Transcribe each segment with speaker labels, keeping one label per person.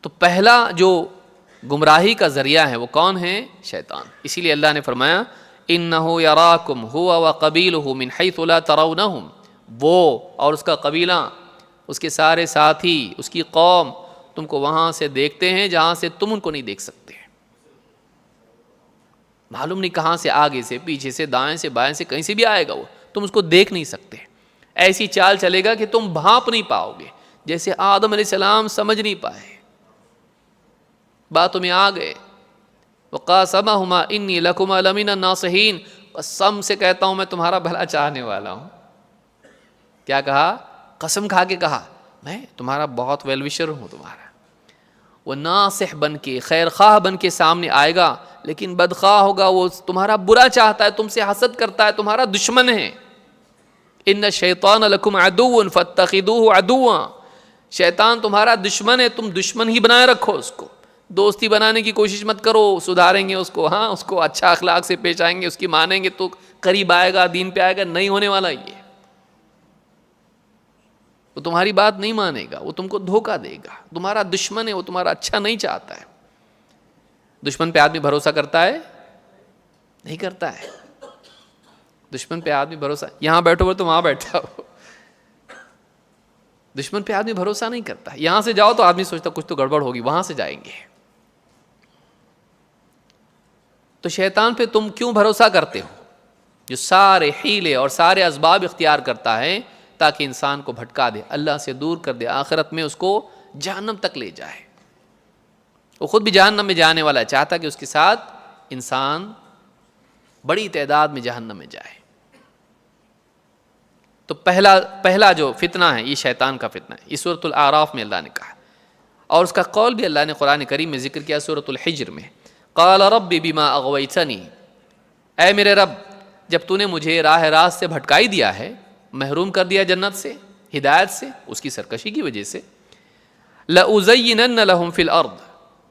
Speaker 1: تو پہلا جو گمراہی کا ذریعہ ہے وہ کون ہے؟ شیطان. اسی لیے اللہ نے فرمایا اِنَّهُ يَرَاكُمْ هُوَ وَقَبِيلُهُ مِنْ حَيْثُ لَا تَرَوْنَهُمْ، وہ اور اس کا قبیلہ، اس کے سارے ساتھی، اس کی قوم تم کو وہاں سے دیکھتے ہیں جہاں سے تم ان کو نہیں دیکھ سکتے. معلوم نہیں کہاں سے، آگے سے، پیچھے سے، دائیں سے، بائیں سے، کہیں سے بھی آئے گا وہ، تم اس کو دیکھ نہیں سکتے. ایسی چال چلے گا کہ تم بھانپ نہیں پاؤ گے، جیسے آدم علیہ السلام سمجھ نہیں پائے، باتوں میں آ گئے. وقاسمہما انی لکما لمن الناصحین، قسم سے کہتا ہوں میں تمہارا بھلا چاہنے والا ہوں. کیا کہا؟ قسم کھا کے کہا میں تمہارا بہت ویل وشر ہوں تمہارا. وہ ناصح بن کے، خیر خواہ بن کے سامنے آئے گا، لیکن بدخواہ ہوگا، وہ تمہارا برا چاہتا ہے، تم سے حسد کرتا ہے، تمہارا دشمن ہے. ان الشیطان لکم عدو فاتخذوہ عدوا، شیطان تمہارا دشمن ہے، تم دشمن ہی بنائے رکھو اس کو. دوستی بنانے کی کوشش مت کرو، سدھاریں گے اس کو، ہاں اس کو اچھا اخلاق سے پیش آئیں گے، اس کی مانیں گے تو قریب آئے گا، دین پہ آئے گا. نہیں ہونے والا یہ، وہ تمہاری بات نہیں مانے گا، وہ تم کو دھوکہ دے گا. تمہارا دشمن ہے، وہ تمہارا اچھا نہیں چاہتا ہے. دشمن پہ آدمی بھروسہ کرتا ہے؟ نہیں کرتا ہے. دشمن پہ آدمی بھروسہ، یہاں بیٹھو تو وہاں بیٹھا ہو. دشمن پہ آدمی بھروسہ نہیں کرتا. یہاں سے جاؤ تو آدمی سوچتا کچھ تو گڑبڑ ہوگی، وہاں سے جائیں گے. تو شیطان پہ تم کیوں بھروسہ کرتے ہو، جو سارے حیلے اور سارے اسباب اختیار کرتا ہے تاکہ انسان کو بھٹکا دے، اللہ سے دور کر دے، آخرت میں اس کو جہنم تک لے جائے. وہ خود بھی جہنم میں جانے والا ہے، چاہتا کہ اس کے ساتھ انسان بڑی تعداد میں جہنم میں جائے. تو پہلا جو فتنہ ہے یہ شیطان کا فتنہ ہے. یہ سورۃ الاعراف میں اللہ نے کہا، اور اس کا قول بھی اللہ نے قرآن کریم میں ذکر کیا سورۃ الحجر میں. قال رب بما اغویتنی، اے میرے رب جب تو نے مجھے راہ راست سے بھٹکائی دیا ہے، محروم کر دیا جنت سے، ہدایت سے، اس کی سرکشی کی وجہ سے، لَأُزَيِّنَنَّ لَهُمْ فِي الْأَرْضِ،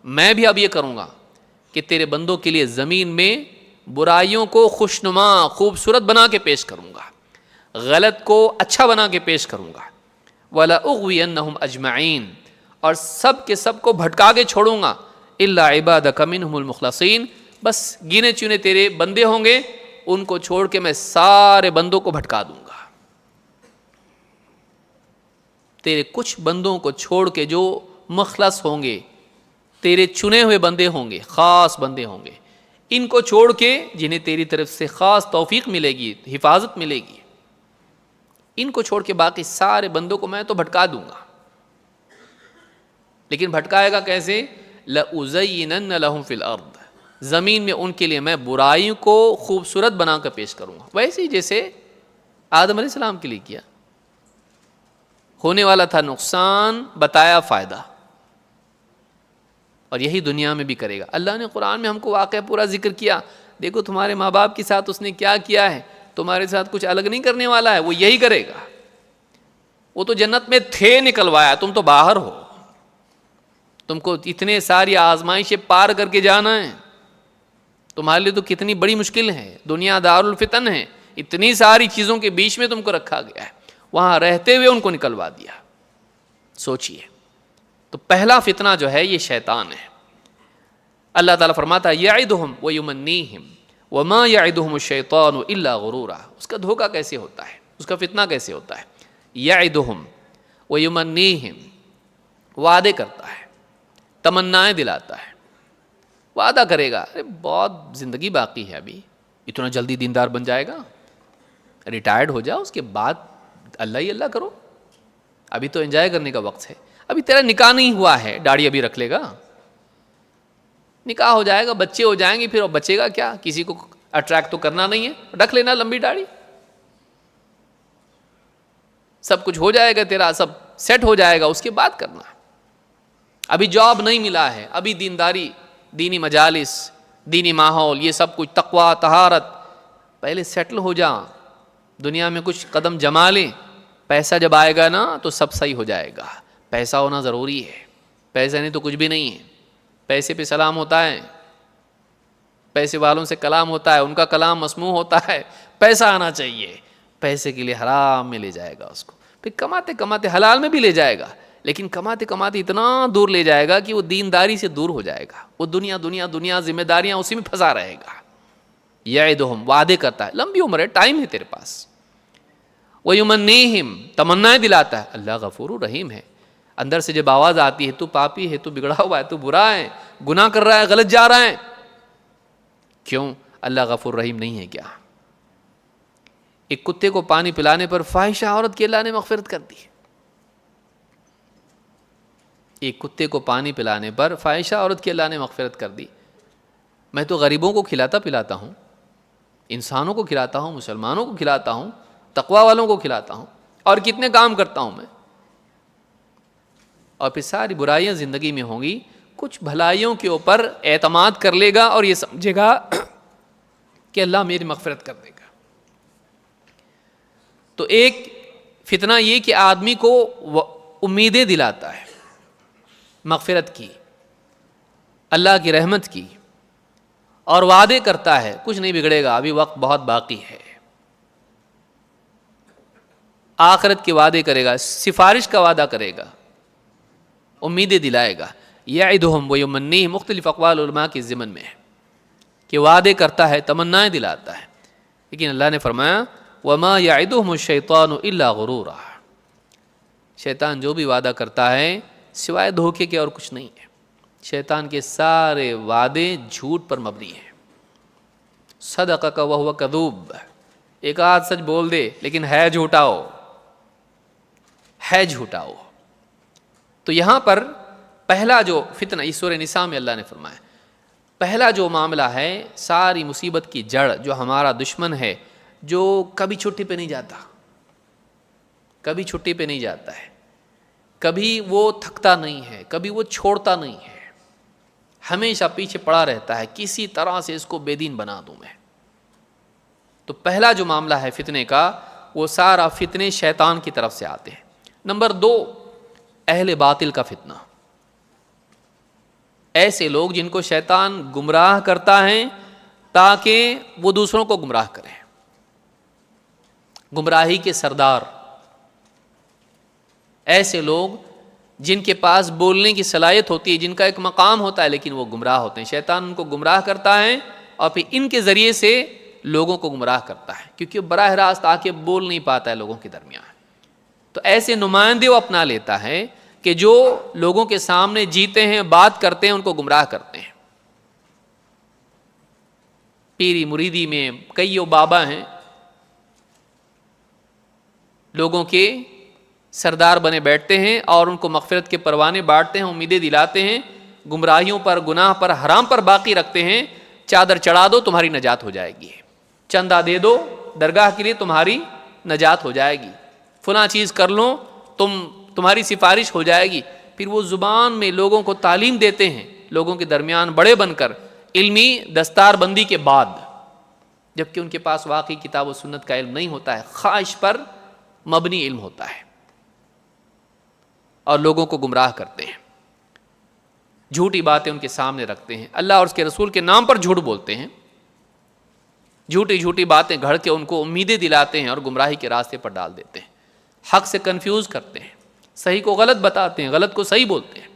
Speaker 1: میں بھی اب یہ کروں گا کہ تیرے بندوں کے لیے زمین میں برائیوں کو خوشنما خوبصورت بنا کے پیش کروں گا، غلط کو اچھا بنا کے پیش کروں گا. وَلَأُغْوِيَنَّهُمْ أَجْمَعِينَ، اور سب کے سب کو بھٹکا کے چھوڑوں گا. إِلَّا عِبَادَكَ مِنْهُمُ الْمُخْلَصِينَ، بس گنے چنے تیرے بندے ہوں گے، ان کو چھوڑ کے میں سارے بندوں کو بھٹکا دوں گا. تیرے کچھ بندوں کو چھوڑ کے جو مخلص ہوں گے، تیرے چنے ہوئے بندے ہوں گے، خاص بندے ہوں گے، ان کو چھوڑ کے جنہیں تیری طرف سے خاص توفیق ملے گی، حفاظت ملے گی، ان کو چھوڑ کے باقی سارے بندوں کو میں تو بھٹکا دوں گا. لیکن بھٹکائے گا کیسے؟ لَأُزَيِّنَنَّ لَهُمْ فِي الْأَرْضِ، زمین میں ان کے لیے میں برائیوں کو خوبصورت بنا کر پیش کروں گا، ویسے ہی جیسے آدم علیہ السلام کے لیے کیا. ہونے والا تھا نقصان، بتایا فائدہ، اور یہی دنیا میں بھی کرے گا. اللہ نے قرآن میں ہم کو واقعہ پورا ذکر کیا، دیکھو تمہارے ماں باپ کے ساتھ اس نے کیا کیا ہے، تمہارے ساتھ کچھ الگ نہیں کرنے والا ہے، وہ یہی کرے گا. وہ تو جنت میں تھے نکلوایا، تم تو باہر ہو، تم کو اتنے ساری آزمائشیں پار کر کے جانا ہے. تمہارے لیے تو کتنی بڑی مشکل ہے، دنیا دار الفتن ہے، اتنی ساری چیزوں کے بیچ میں تم کو رکھا گیا ہے، وہاں رہتے ہوئے ان کو نکلوا دیا. سوچئے. تو پہلا فتنہ جو ہے یہ شیطان ہے. اللہ تعالیٰ فرماتا ہے یعدہم ویمنیہم وما یعدہم الشیطان الا غرورا. اس کا دھوکہ کیسے ہوتا ہے، اس کا فتنہ کیسے ہوتا ہے؟ یعدہم ویمنیہم، وعدے کرتا ہے، تمنائیں دلاتا ہے. وعدہ کرے گا، ارے بہت زندگی باقی ہے، ابھی اتنا جلدی دیندار بن جائے گا، ریٹائرڈ ہو جاؤ، اس کے بعد اللہ ہی اللہ کرو، ابھی تو انجوائے کرنے کا وقت ہے، ابھی تیرا نکاح نہیں ہوا ہے، داڑھی ابھی رکھ لے گا، نکاح ہو جائے گا، بچے ہو جائیں گے، پھر بچے گا کیا، کسی کو اٹریکٹ تو کرنا نہیں ہے، رکھ لینا لمبی داڑھی، سب کچھ ہو جائے گا، تیرا سب سیٹ ہو جائے گا، اس کے بعد کرنا. ابھی جاب نہیں ملا ہے، ابھی دینداری، دینی مجالس، دینی ماحول، یہ سب کچھ تقوی، طہارت، پہلے سیٹل ہو جا، دنیا میں کچھ قدم جما لیں، پیسہ جب آئے گا نا تو سب صحیح ہو جائے گا. پیسہ ہونا ضروری ہے، پیسہ نہیں تو کچھ بھی نہیں ہے. پیسے پہ سلام ہوتا ہے، پیسے والوں سے کلام ہوتا ہے، ان کا کلام مسموع ہوتا ہے. پیسہ آنا چاہیے، پیسے کے لیے حرام میں لے جائے گا اس کو، پھر کماتے کماتے حلال میں بھی لے جائے گا، لیکن کماتے کماتے اتنا دور لے جائے گا کہ وہ دینداری سے دور ہو جائے گا، وہ دنیا دنیا دنیا ذمہ داریاں اسی میں پھنسا رہے گا. یعدہم، وعدے کرتا ہے، لمبی عمر ہے، ٹائم ہے تیرے پاس. ویمنیہم، تمنائیں دلاتا ہے. اللہ غفور رحیم ہے. اندر سے جب آواز آتی ہے تو پاپی ہے، تو بگڑا ہوا ہے، تو برا ہے، گناہ کر رہا ہے، غلط جا رہا ہے، کیوں؟ اللہ غفور رحیم نہیں ہے کیا؟ ایک کتے کو پانی پلانے پر فاحشہ عورت کی اللہ نے مغفرت کر دی. ایک کتے کو پانی پلانے پر فاحشہ عورت کی اللہ نے مغفرت کر دی. میں تو غریبوں کو کھلاتا پلاتا ہوں، انسانوں کو کھلاتا ہوں، مسلمانوں کو کھلاتا ہوں، تقوی والوں کو کھلاتا ہوں، اور کتنے کام کرتا ہوں میں. اور پھر ساری برائیاں زندگی میں ہوں گی، کچھ بھلائیوں کے اوپر اعتماد کر لے گا اور یہ سمجھے گا کہ اللہ میری مغفرت کر دے گا. تو ایک فتنہ یہ کہ آدمی کو امیدیں دلاتا ہے مغفرت کی، اللہ کی رحمت کی، اور وعدے کرتا ہے کچھ نہیں بگڑے گا، ابھی وقت بہت باقی ہے. آخرت کے وعدے کرے گا، سفارش کا وعدہ کرے گا، امیدیں دلائے گا. یعدہم ویمنیہم، مختلف اقوال علماء کے ضمن میں ہے کہ وعدے کرتا ہے، تمنائیں دلاتا ہے. لیکن اللہ نے فرمایا وما یعدہم الشیطان الا غرورا، شیطان جو بھی وعدہ کرتا ہے سوائے دھوکے کے اور کچھ نہیں ہے. شیطان کے سارے وعدے جھوٹ پر مبنی ہیں. صدقک وہو کذوب، ایک آدھ سچ بول دے لیکن ہے جھوٹا ہو، ہے جھوٹا ہو. تو یہاں پر پہلا جو فتنہ، اس سورہ نساء میں اللہ نے فرمایا، پہلا جو معاملہ ہے ساری مصیبت کی جڑ، جو ہمارا دشمن ہے، جو کبھی چھٹی پہ نہیں جاتا، کبھی چھٹی پہ نہیں جاتا ہے، کبھی وہ تھکتا نہیں ہے، کبھی وہ چھوڑتا نہیں ہے، ہمیشہ پیچھے پڑا رہتا ہے، کسی طرح سے اس کو بے دین بنا دوں میں. تو پہلا جو معاملہ ہے فتنے کا، وہ سارا فتنے شیطان کی طرف سے آتے ہیں. نمبر 2، اہل باطل کا فتنہ. ایسے لوگ جن کو شیطان گمراہ کرتا ہے تاکہ وہ دوسروں کو گمراہ کریں. گمراہی کے سردار، ایسے لوگ جن کے پاس بولنے کی صلاحیت ہوتی ہے، جن کا ایک مقام ہوتا ہے، لیکن وہ گمراہ ہوتے ہیں. شیطان ان کو گمراہ کرتا ہے اور پھر ان کے ذریعے سے لوگوں کو گمراہ کرتا ہے، کیونکہ وہ براہ راست آ کے بول نہیں پاتا ہے لوگوں کے درمیان. تو ایسے نمائندے وہ اپنا لیتا ہے کہ جو لوگوں کے سامنے جیتے ہیں، بات کرتے ہیں، ان کو گمراہ کرتے ہیں. پیری مریدی میں کئی بابا ہیں، لوگوں کے سردار بنے بیٹھتے ہیں اور ان کو مغفرت کے پروانے بانٹتے ہیں، امیدیں دلاتے ہیں، گمراہیوں پر، گناہ پر، حرام پر باقی رکھتے ہیں. چادر چڑھا دو تمہاری نجات ہو جائے گی، چندہ دے دو درگاہ کے لیے تمہاری نجات ہو جائے گی، فلاں چیز کر لو تمہاری سفارش ہو جائے گی. پھر وہ زبان میں لوگوں کو تعلیم دیتے ہیں، لوگوں کے درمیان بڑے بن کر، علمی دستار بندی کے بعد، جبکہ ان کے پاس واقعی کتاب و سنت کا علم نہیں ہوتا ہے، خواہش پر مبنی علم ہوتا ہے، اور لوگوں کو گمراہ کرتے ہیں، جھوٹی باتیں ان کے سامنے رکھتے ہیں، اللہ اور اس کے رسول کے نام پر جھوٹ بولتے ہیں، جھوٹی جھوٹی باتیں گھڑ کے ان کو امیدیں دلاتے ہیں اور گمراہی کے راستے پر ڈال دیتے ہیں، حق سے کنفیوز کرتے ہیں، صحیح کو غلط بتاتے ہیں، غلط کو صحیح بولتے ہیں،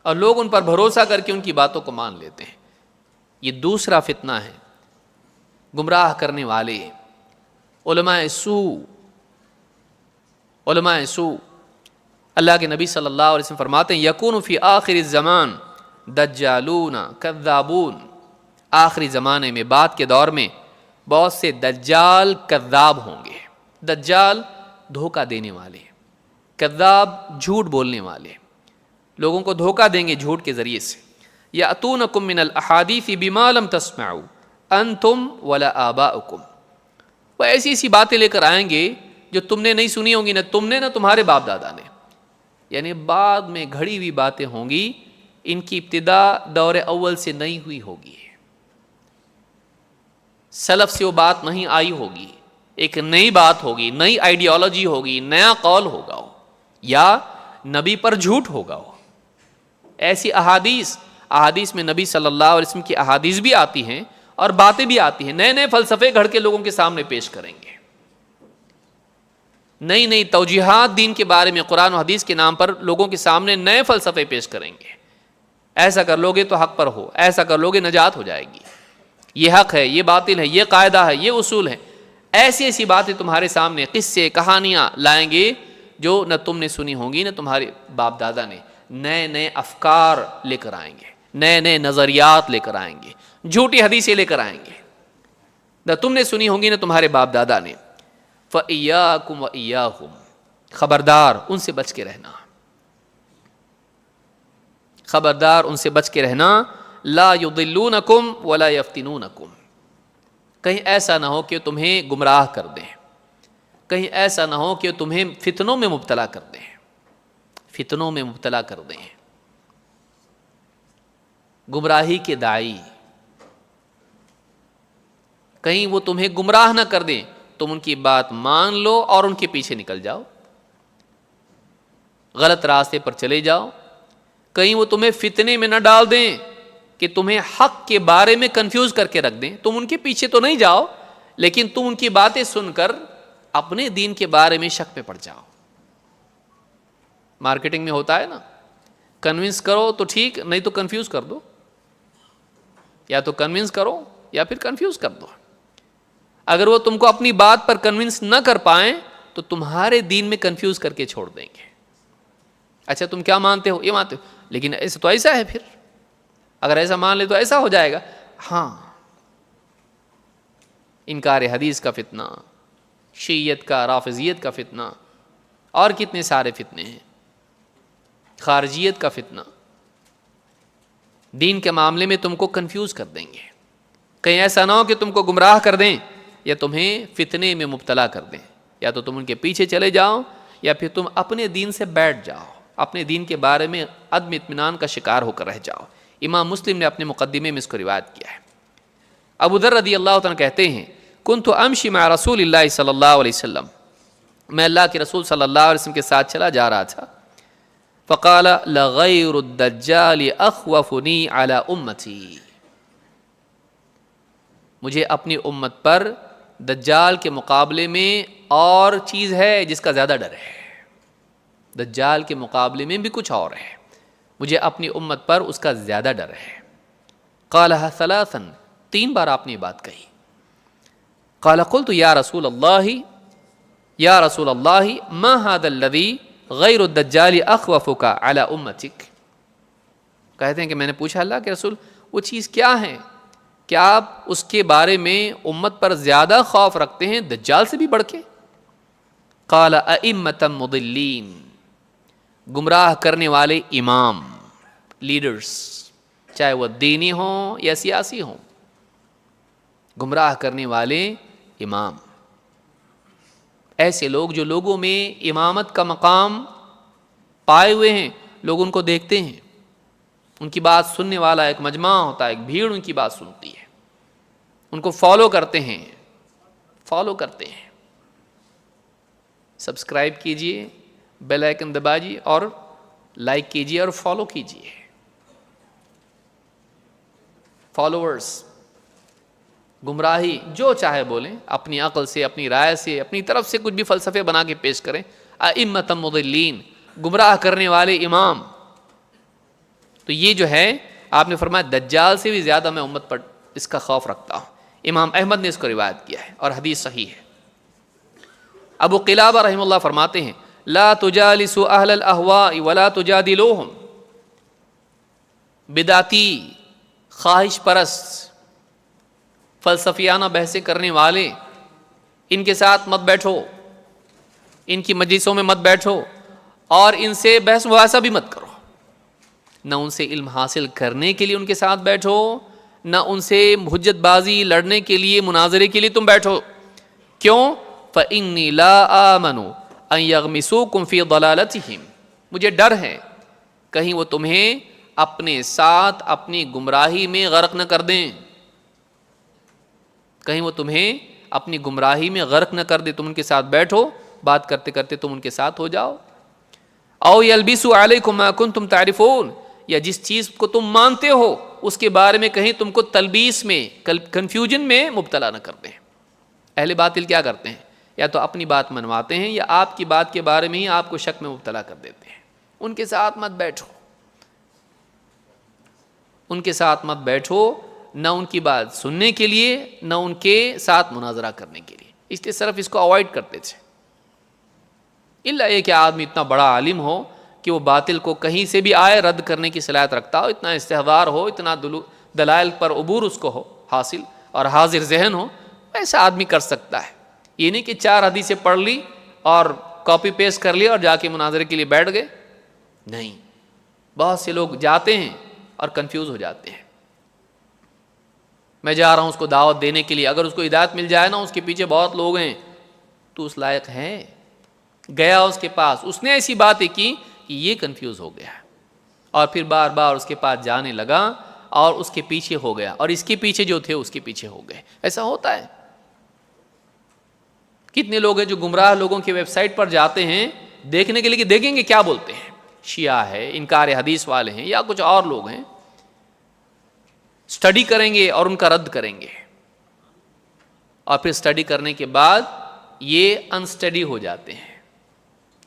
Speaker 1: اور لوگ ان پر بھروسہ کر کے ان کی باتوں کو مان لیتے ہیں. یہ دوسرا فتنہ ہے. گمراہ کرنے والے علماء سوء. اللہ کے نبی صلی اللہ علیہ وسلم فرماتے ہیں یکون فی آخر الزمان دجالون کذابون. آخری زمانے میں، بعد کے دور میں، بہت سے دجال کذاب ہوں گے. دجال دھوکہ دینے والے، کذاب جھوٹ بولنے والے، لوگوں کو دھوکہ دیں گے جھوٹ کے ذریعے سے. یأتونکم من الاحادیث بما لم تسمعوا انتم ولا آباؤکم. وہ ایسی ایسی باتیں لے کر آئیں گے جو تم نے نہیں سنی ہوں گی، نہ تم نے، نہ تمہارے باپ دادا نے. یعنی بعد میں گھڑی ہوئی باتیں ہوں گی، ان کی ابتدا دور اول سے نہیں ہوئی ہوگی، سلف سے وہ بات نہیں آئی ہوگی، ایک نئی بات ہوگی، نئی آئیڈیالوجی ہوگی، نیا قول ہوگا ہو، یا نبی پر جھوٹ ہوگا ہو. ایسی احادیث میں نبی صلی اللہ علیہ وسلم کی احادیث بھی آتی ہیں اور باتیں بھی آتی ہیں، نئے نئے فلسفے گھڑ کے لوگوں کے سامنے پیش کریں گے. نئی نئی توجیحات دین کے بارے میں قرآن و حدیث کے نام پر لوگوں کے سامنے نئے فلسفے پیش کریں گے. ایسا کر لوگے تو حق پر ہو، ایسا کر لوگے نجات ہو جائے گی، یہ حق ہے، یہ باطل ہے، یہ قاعدہ ہے، یہ اصول ہے. ایسی ایسی باتیں تمہارے سامنے قصے کہانیاں لائیں گے جو نہ تم نے سنی ہوں گی نہ تمہارے باپ دادا نے. نئے نئے افکار لے کر آئیں گے، نئے نئے نظریات لے کر آئیں گے، جھوٹی حدیثیں لے کر آئیں گے، نہ تم نے سنی ہوں گی نہ تمہارے باپ دادا نے. فَإِيَّاكُمْ وَإِيَّاهُمْ، خبردار ان سے بچ کے رہنا، خبردار ان سے بچ کے رہنا. لا يضلونکم ولا یفتنونکم، کہیں ایسا نہ ہو کہ تمہیں گمراہ کر دیں، کہیں ایسا نہ ہو کہ تمہیں فتنوں میں مبتلا کر دیں، فتنوں میں مبتلا کر دیں. گمراہی کے داعی، کہیں وہ تمہیں گمراہ نہ کر دیں، تم ان کی بات مان لو اور ان کے پیچھے نکل جاؤ، غلط راستے پر چلے جاؤ. کہیں وہ تمہیں فتنے میں نہ ڈال دیں کہ تمہیں حق کے بارے میں کنفیوز کر کے رکھ دیں. تم ان کے پیچھے تو نہیں جاؤ، لیکن تم ان کی باتیں سن کر اپنے دین کے بارے میں شک پہ پڑ جاؤ. مارکیٹنگ میں ہوتا ہے نا، کنونس کرو تو ٹھیک، نہیں تو کنفیوز کر دو، یا تو کنونس کرو یا پھر کنفیوز کر دو. اگر وہ تم کو اپنی بات پر کنونس نہ کر پائیں تو تمہارے دین میں کنفیوز کر کے چھوڑ دیں گے. اچھا تم کیا مانتے ہو؟ یہ مانتے ہو، لیکن ایسا تو ایسا ہے، پھر اگر ایسا مان لے تو ایسا ہو جائے گا. ہاں، انکار حدیث کا فتنہ، شیعیت کا، رافضیت کا فتنہ، اور کتنے سارے فتنے ہیں، خارجیت کا فتنہ، دین کے معاملے میں تم کو کنفیوز کر دیں گے. کہیں ایسا نہ ہو کہ تم کو گمراہ کر دیں یا تمہیں فتنے میں مبتلا کر دیں. یا تو تم ان کے پیچھے چلے جاؤ یا پھر تم اپنے دین سے بیٹھ جاؤ، اپنے دین کے بارے میں عدم اطمینان کا شکار ہو کر رہ جاؤ. امام مسلم نے اپنے مقدمے میں اس کو روایت کیا ہے. ابو ذر رضی اللہ عنہ کہتے ہیں کنت امشی مع رسول اللہ صلی اللہ علیہ وسلم، میں اللہ کے رسول صلی اللہ علیہ وسلم کے ساتھ چلا جا رہا تھا. فقال لغیر الدجال اخوفنی علی امتی، مجھے اپنی امت پر دجال کے مقابلے میں اور چیز ہے جس کا زیادہ ڈر ہے. دجال کے مقابلے میں بھی کچھ اور ہے، مجھے اپنی امت پر اس کا زیادہ ڈر ہے. قالها ثلاثا، 3 بار آپ نے یہ بات کہی. قال قلت یا رسول اللہ، یا رسول اللہ ما هذا الذي غیر الدجال اخوفک علی امتک. کہتے ہیں کہ میں نے پوچھا اللہ کے رسول وہ چیز کیا ہے کہ آپ اس کے بارے میں امت پر زیادہ خوف رکھتے ہیں دجال سے بھی بڑھ کے؟ قال ائمۃ مضلین، گمراہ کرنے والے امام، لیڈرز، چاہے وہ دینی ہوں یا سیاسی ہوں، گمراہ کرنے والے امام، ایسے لوگ جو لوگوں میں امامت کا مقام پائے ہوئے ہیں، لوگ ان کو دیکھتے ہیں، ان کی بات سننے والا ایک مجمع ہوتا ہے، ایک بھیڑ ان کی بات سنتی ہے، ان کو فالو کرتے ہیں، فالو کرتے ہیں. سبسکرائب کیجئے، بیل آئکن دبائیے اور لائک کیجئے اور فالو کیجئے. فالوورز، گمراہی جو چاہے بولیں، اپنی عقل سے، اپنی رائے سے، اپنی طرف سے کچھ بھی فلسفے بنا کے پیش کریں. ائمۃ مضلین، گمراہ کرنے والے امام. تو یہ جو ہے آپ نے فرمایا دجال سے بھی زیادہ میں امت پر اس کا خوف رکھتا ہوں. امام احمد نے اس کو روایت کیا ہے اور حدیث صحیح ہے. ابو قلابہ رحمہ اللہ فرماتے ہیں لا تجالسوا اہل الاہواء ولا تجادلوہم، بدعتی، خواہش پرست، فلسفیانہ بحثیں کرنے والے، ان کے ساتھ مت بیٹھو، ان کی مجلسوں میں مت بیٹھو اور ان سے بحث مباحثہ بھی مت کرو. نہ ان سے علم حاصل کرنے کے لیے ان کے ساتھ بیٹھو، نہ ان سے حجت بازی لڑنے کے لیے، مناظرے کے لیے تم بیٹھو. کیوں؟ فإنی لا آمن ان یغمسوکم فی ضلالتہم، مجھے ڈر ہے کہیں وہ تمہیں اپنے ساتھ اپنی گمراہی میں غرق نہ کر دیں، کہیں وہ تمہیں اپنی گمراہی میں غرق نہ کر دے. تم ان کے ساتھ بیٹھو، بات کرتے کرتے تم ان کے ساتھ ہو جاؤ. او یلبسوا علیکم ما کنتم تعرفون، یا جس چیز کو تم مانتے ہو اس کے بارے میں کہیں تم کو تلبیس میں، کنفیوژن میں مبتلا نہ کر دیں. اہل باطل کیا کرتے ہیں؟ یا تو اپنی بات منواتے ہیں یا آپ کی بات کے بارے میں ہی آپ کو شک میں مبتلا کر دیتے ہیں. ان کے ساتھ مت بیٹھو، ان کے ساتھ مت بیٹھو، نہ ان کی بات سننے کے لیے نہ ان کے ساتھ مناظرہ کرنے کے لیے. اس لیے صرف اس کو اوائڈ کرتے تھے. الا یہ کہ آدمی اتنا بڑا عالم ہو کہ وہ باطل کو کہیں سے بھی آئے رد کرنے کی صلاحیت رکھتا ہو، اتنا استحضار ہو، اتنا دلائل پر عبور اس کو ہو حاصل اور حاضر ذہن ہو، ایسا آدمی کر سکتا ہے. یہ نہیں کہ 4 حدیثیں پڑھ لی اور کاپی پیسٹ کر لیا اور جا کے مناظرے کے لیے بیٹھ گئے. نہیں، بہت سے لوگ جاتے ہیں اور کنفیوز ہو جاتے ہیں. میں جا رہا ہوں اس کو دعوت دینے کے لیے، اگر اس کو ہدایت مل جائے نا، اس کے پیچھے بہت لوگ ہیں، تو اس لائق ہے. گیا اس کے پاس، اس نے ایسی باتیں کی کہ یہ کنفیوز ہو گیا اور پھر بار بار اس کے پاس جانے لگا اور اس کے پیچھے ہو گیا، اور اس کے پیچھے جو تھے اس کے پیچھے ہو گئے. ایسا ہوتا ہے. کتنے لوگ ہیں جو گمراہ لوگوں کی ویب سائٹ پر جاتے ہیں دیکھنے کے لیے کہ دیکھیں گے کیا بولتے ہیں. شیعہ ہے، انکار حدیث والے ہیں، یا کچھ اور لوگ ہیں. اسٹڈی کریں گے اور ان کا رد کریں گے، اور پھر اسٹڈی کرنے کے بعد یہ انسٹڈی ہو جاتے ہیں،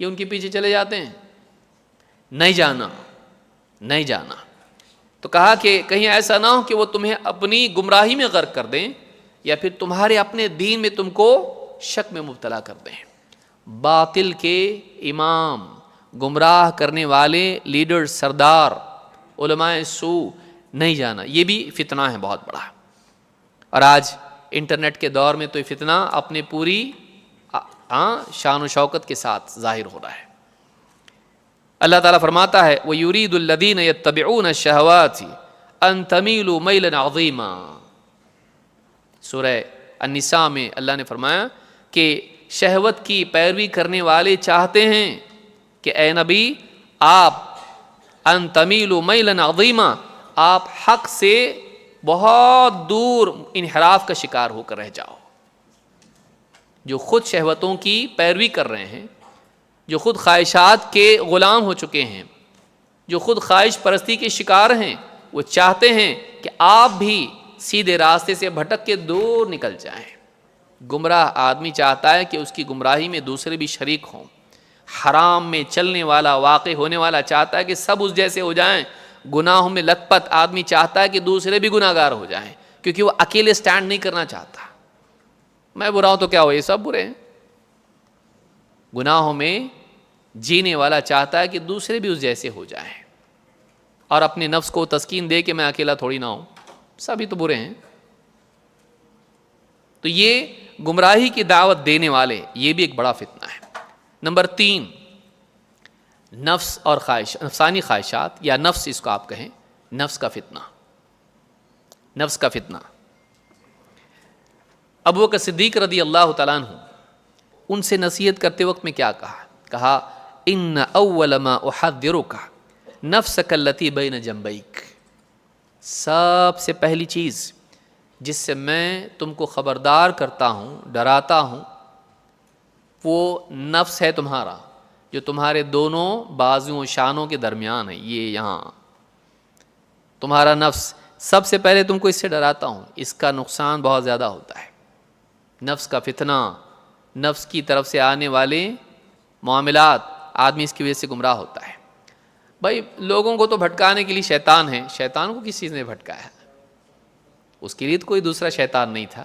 Speaker 1: یہ ان کے پیچھے چلے جاتے ہیں. نہیں جانا، نہیں جانا. تو کہا کہ کہیں ایسا نہ ہو کہ وہ تمہیں اپنی گمراہی میں غرق کر دیں یا پھر تمہارے اپنے دین میں تم کو شک میں مبتلا کر دیں. باطل کے امام، گمراہ کرنے والے لیڈر، سردار، علماء سو نہیں جانا. یہ بھی فتنہ ہے بہت بڑا. اور آج انٹرنیٹ کے دور میں تو یہ فتنہ اپنے پوری شان و شوکت کے ساتھ ظاہر ہو رہا ہے. اللہ تعالیٰ فرماتا ہے وَيُرِيدُ الَّذِينَ يَتَّبِعُونَ الشَّهَوَاتِ أَن تَمِيلُوا مَيْلًا عَظِيمًا. سورہ النساء میں اللہ نے فرمایا کہ شہوت کی پیروی کرنے والے چاہتے ہیں کہ اے نبی آپ ان تمیلوا میلا عظیما، آپ حق سے بہت دور انحراف کا شکار ہو کر رہ جاؤ. جو خود شہوتوں کی پیروی کر رہے ہیں، جو خود خواہشات کے غلام ہو چکے ہیں، جو خود خواہش پرستی کے شکار ہیں، وہ چاہتے ہیں کہ آپ بھی سیدھے راستے سے بھٹک کے دور نکل جائیں. گمراہ آدمی چاہتا ہے کہ اس کی گمراہی میں دوسرے بھی شریک ہوں. حرام میں چلنے والا، واقع ہونے والا چاہتا ہے کہ سب اس جیسے ہو جائیں. گناہوں میں لت پت آدمی چاہتا ہے کہ دوسرے بھی گناہ گار ہو جائیں، کیونکہ وہ اکیلے سٹینڈ نہیں کرنا چاہتا. میں برا ہوں تو کیا ہو، یہ سب برے ہیں. گناہوں میں جینے والا چاہتا ہے کہ دوسرے بھی اس جیسے ہو جائیں، اور اپنے نفس کو تسکین دے کہ میں اکیلا تھوڑی نہ ہوں، سبھی تو برے ہیں. تو یہ گمراہی کی دعوت دینے والے، یہ بھی ایک بڑا فتنہ ہے. نمبر 3، نفس اور نفسانی خواہشات، یا نفس اس کو آپ کہیں، نفس کا فتنہ. نفس کا فتنہ. ابوبکر صدیق رضی اللہ تعالیٰ عنہ ان سے نصیحت کرتے وقت میں کیا کہا ان اول ما احذرک نفسک التی بین جنبیک. سب سے پہلی چیز جس سے میں تم کو خبردار کرتا ہوں، ڈراتا ہوں، وہ نفس ہے تمہارا، جو تمہارے دونوں بازوؤں شانوں کے درمیان ہے. یہ یہاں تمہارا نفس، سب سے پہلے تم کو اس سے ڈراتا ہوں. اس کا نقصان بہت زیادہ ہوتا ہے. نفس کا فتنہ، نفس کی طرف سے آنے والے معاملات، آدمی اس کی وجہ سے گمراہ ہوتا ہے. بھائی لوگوں کو تو بھٹکانے کے لیے شیطان ہے. شیطان کو کس چیز نے بھٹکایا؟ اس کے لیے تو کوئی دوسرا شیطان نہیں تھا.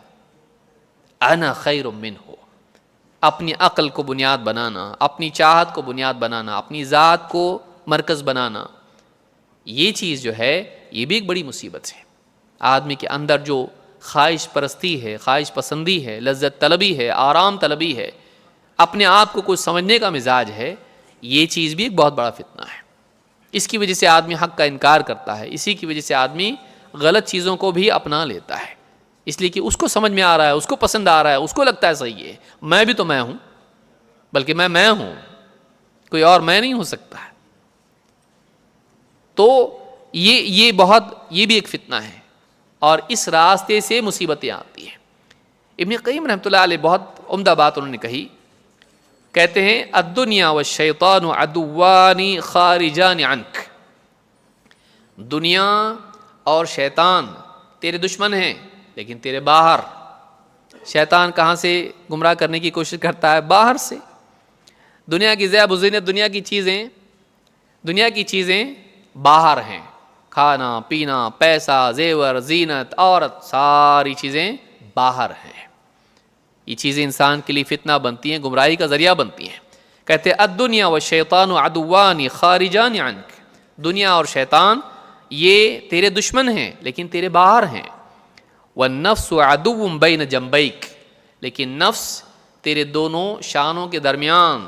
Speaker 1: انا خیر منہ، اپنی عقل کو بنیاد بنانا، اپنی چاہت کو بنیاد بنانا، اپنی ذات کو مرکز بنانا، یہ چیز جو ہے یہ بھی ایک بڑی مصیبت ہے. آدمی کے اندر جو خواہش پرستی ہے، خواہش پسندی ہے، لذت طلبی ہے، آرام طلبی ہے، اپنے آپ کو کچھ سمجھنے کا مزاج ہے، یہ چیز بھی ایک بہت بڑا فتنہ ہے. اس کی وجہ سے آدمی حق کا انکار کرتا ہے. اسی کی وجہ سے آدمی غلط چیزوں کو بھی اپنا لیتا ہے، اس لیے کہ اس کو سمجھ میں آ رہا ہے، اس کو پسند آ رہا ہے، اس کو لگتا ہے صحیح ہے. میں بھی تو میں ہوں، بلکہ میں ہوں، کوئی اور میں نہیں ہو سکتا. تو یہ بھی ایک فتنہ ہے، اور اس راستے سے مصیبتیں آتی ہیں. ابن قیم رحمۃ اللہ علیہ بہت عمدہ بات انہوں نے کہی. کہتے ہیں الدنیا والشیطان عدوان خارجان عنک. دنیا اور شیطان تیرے دشمن ہیں، لیکن تیرے باہر. شیطان کہاں سے گمراہ کرنے کی کوشش کرتا ہے؟ باہر سے. دنیا کی زیب و زینت، دنیا کی چیزیں باہر ہیں. کھانا پینا، پیسہ، زیور، زینت، عورت، ساری چیزیں باہر ہیں. یہ چیزیں انسان کے لیے فتنہ بنتی ہیں، گمراہی کا ذریعہ بنتی ہیں. کہتے الدنیا والشیطان عدوان خارجان عنک. دنیا اور شیطان یہ تیرے دشمن ہیں لیکن تیرے باہر ہیں. والنفس عدو بین جنبیک. لیکن نفس تیرے دونوں شانوں کے درمیان،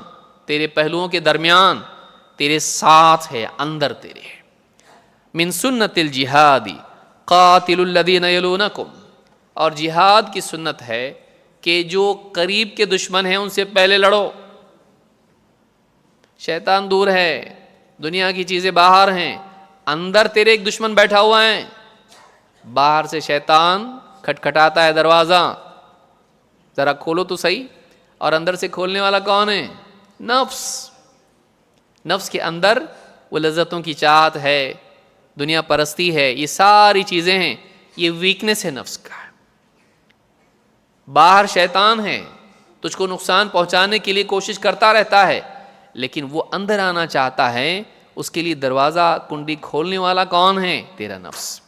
Speaker 1: تیرے پہلوؤں کے درمیان تیرے ساتھ ہے، اندر تیرے. من سنت الجہاد قاتل الذین یلونکم. اور جہاد کی سنت ہے کہ جو قریب کے دشمن ہیں ان سے پہلے لڑو. شیطان دور ہے، دنیا کی چیزیں باہر ہیں، اندر تیرے ایک دشمن بیٹھا ہوا ہے. باہر سے شیطان کھٹکھٹاتا ہے دروازہ، ذرا کھولو تو صحیح. اور اندر سے کھولنے والا کون ہے؟ نفس. نفس کے اندر وہ لذتوں کی چاہت ہے، دنیا پرستی ہے، یہ ساری چیزیں ہیں، یہ ویکنس ہے نفس کا. باہر شیطان ہے، تجھ کو نقصان پہنچانے کے لیے کوشش کرتا رہتا ہے، لیکن وہ اندر آنا چاہتا ہے. اس کے لیے دروازہ کنڈی کھولنے والا کون ہے؟ تیرا نفس.